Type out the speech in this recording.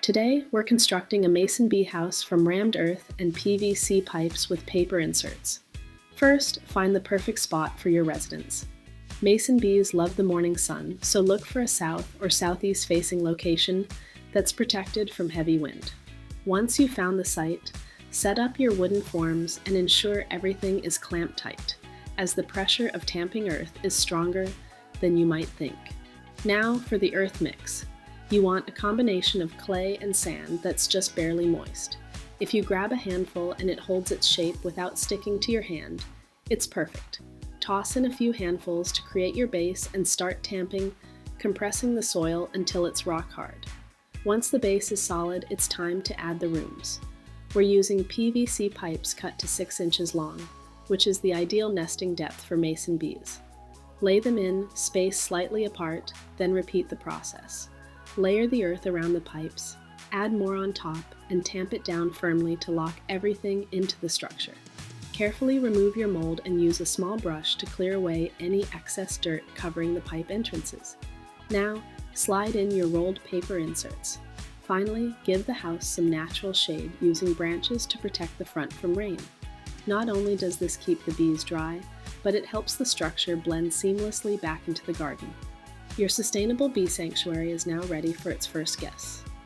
Today, we're constructing a mason bee house from rammed earth and PVC pipes with paper inserts. First, find the perfect spot for your residence. Mason bees love the morning sun, so look for a south or southeast facing location that's protected from heavy wind. Once you've found the site, set up your wooden forms and ensure everything is clamped tight, as the pressure of tamping earth is stronger than you might think. Now for the earth mix. You want a combination of clay and sand that's just barely moist. If you grab a handful and it holds its shape without sticking to your hand, it's perfect. Toss in a few handfuls to create your base and start tamping, compressing the soil until it's rock hard. Once the base is solid, it's time to add the rooms. We're using PVC pipes cut to 6 inches long, which is the ideal nesting depth for mason bees. Lay them in, spaced slightly apart, then repeat the process. Layer the earth around the pipes, add more on top, and tamp it down firmly to lock everything into the structure. Carefully remove your mold and use a small brush to clear away any excess dirt covering the pipe entrances. Now, slide in your rolled paper inserts. Finally, give the house some natural shade using branches to protect the front from rain. Not only does this keep the bees dry, but it helps the structure blend seamlessly back into the garden. Your sustainable bee sanctuary is now ready for its first guests.